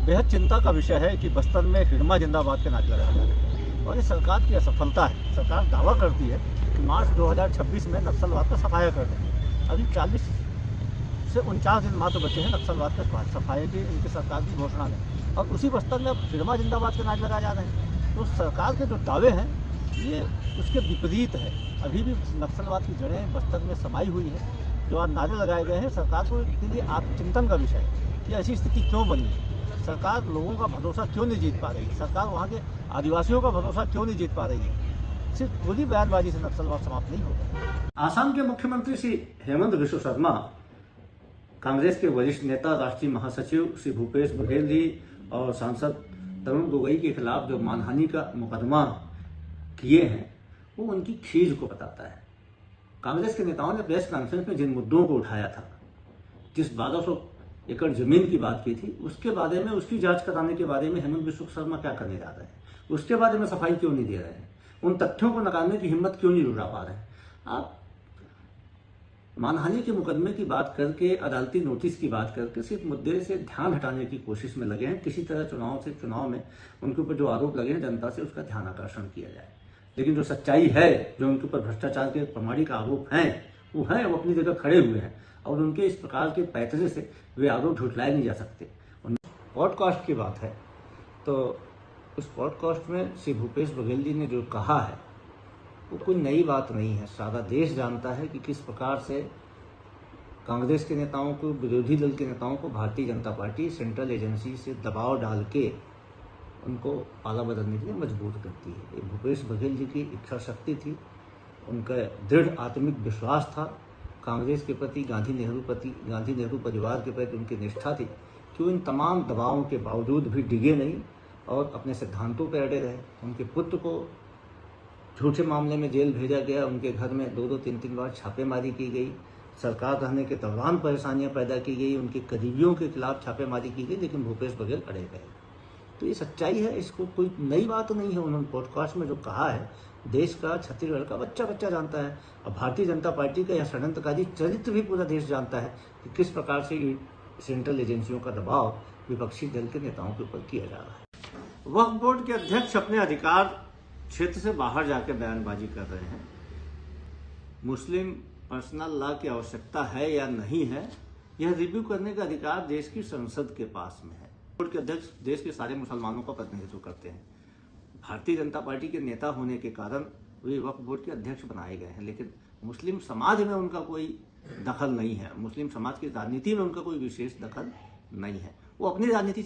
बेहद चिंता का विषय है कि बस्तर में हिड़मा जिंदाबाद के नारे लगाए जा रहे हैं और ये सरकार की असफलता है। सरकार दावा करती है कि मार्च 2026 में नक्सलवाद का सफाया कर देंगे। अभी 40 से 49 दिन मात्र बचे हैं नक्सलवाद के सफाये की इनकी सरकार की घोषणा में, और उसी बस्तर में अब हिड़मा जिंदाबाद के नारे लगाए जा रहे हैं। तो सरकार के जो दावे हैं ये उसके विपरीत है। अभी भी नक्सलवाद की जड़ें बस्तर में समाई हुई है। जो आज नारे लगाए गए हैं, सरकार को इसके लिए आत्मचिंतन का विषय है कि ऐसी स्थिति क्यों बनी। सरकार लोगों का भरोसा क्यों नहीं जीत पा रही, सरकार वहाँ के आदिवासियों का भरोसा क्यों नहीं जीत पा रही है। सिर्फ खुली बयानबाजी से नक्सलवाद समाप्त नहीं होगा। आसाम के मुख्यमंत्री श्री हेमंत बिश्व शर्मा, कांग्रेस के वरिष्ठ नेता राष्ट्रीय महासचिव श्री भूपेश बघेल जी और सांसद तरुण गोगोई के खिलाफ जो मानहानि का मुकदमा किए हैं वो उनकी खीज को बताता है। कांग्रेस के नेताओं ने प्रेस कॉन्फ्रेंस में जिन मुद्दों को उठाया था, जिस 1200 एकड़ जमीन की बात की थी, उसके बारे में, उसकी जांच कराने के बारे में हेमंत बिश्व शर्मा क्या करने जा रहे हैं, उसके बारे में सफाई क्यों नहीं दे रहे हैं, उन तथ्यों को नकारने की हिम्मत क्यों नहीं जुटा पा रहे हैं। आप मानहानि के मुकदमे की बात करके, अदालती नोटिस की बात करके सिर्फ मुद्दे से ध्यान हटाने की कोशिश में लगे हैं। किसी तरह चुनाव में उनके ऊपर जो आरोप लगे हैं, जनता से उसका ध्यान आकर्षण किया जाए। लेकिन जो सच्चाई है, जो उनके ऊपर भ्रष्टाचार के प्रमाणिक आरोप हैं, वो अपनी जगह खड़े हुए हैं और उनके इस प्रकार के पैतरे से वे आरोप झुटलाए नहीं जा सकते। पॉडकास्ट की बात है तो उस पॉडकास्ट में श्री भूपेश बघेल जी ने जो कहा है वो कोई नई बात नहीं है। सारा देश जानता है कि किस प्रकार से कांग्रेस के नेताओं को, विरोधी दल के नेताओं को Bharatiya Janata party central agency से दबाव डाल के उनको पाला बदलने के लिए मजबूर करती है। ये भूपेश बघेल जी की इच्छा शक्ति थी, उनका दृढ़ आत्मिक विश्वास था कांग्रेस के प्रति, गांधी नेहरू परिवार के प्रति उनकी निष्ठा थी कि वो इन तमाम दबावों के बावजूद भी डिगे नहीं और अपने सिद्धांतों पर अड़े रहे। उनके पुत्र को झूठे मामले में जेल भेजा गया, उनके घर में 2-2, 3-3 बार छापेमारी की गई, सरकार रहने के दौरान परेशानियां पैदा की गई, उनके करीबियों के खिलाफ छापेमारी की गई, लेकिन भूपेश बघेल अड़े रहे। तो ये सच्चाई है, इसको कोई नई बात नहीं है। उन्होंने पॉडकास्ट में जो कहा है, देश का, छत्तीसगढ़ का बच्चा जानता है और भारतीय जनता पार्टी का यह षड्यंत्रकारी चरित्र भी पूरा देश जानता है कि किस प्रकार से सेंट्रल एजेंसियों का दबाव विपक्षी दल के नेताओं के ऊपर किया जा रहा है। वक्फ बोर्ड के अध्यक्ष अपने अधिकार क्षेत्र से बाहर जाकर बयानबाजी कर रहे हैं। मुस्लिम पर्सनल लॉ की आवश्यकता है या नहीं है, यह रिव्यू करने का अधिकार देश की संसद के पास में है। बोर्ड के अध्यक्ष देश के सारे मुसलमानों का प्रतिनिधित्व करते हैं। भारतीय जनता पार्टी के नेता होने के कारण वे वक्फ बोर्ड के अध्यक्ष बनाए गए हैं, लेकिन मुस्लिम समाज में उनका कोई दखल नहीं है। मुस्लिम समाज की राजनीति में उनका कोई विशेष दखल नहीं है। वो अपनी राजनीति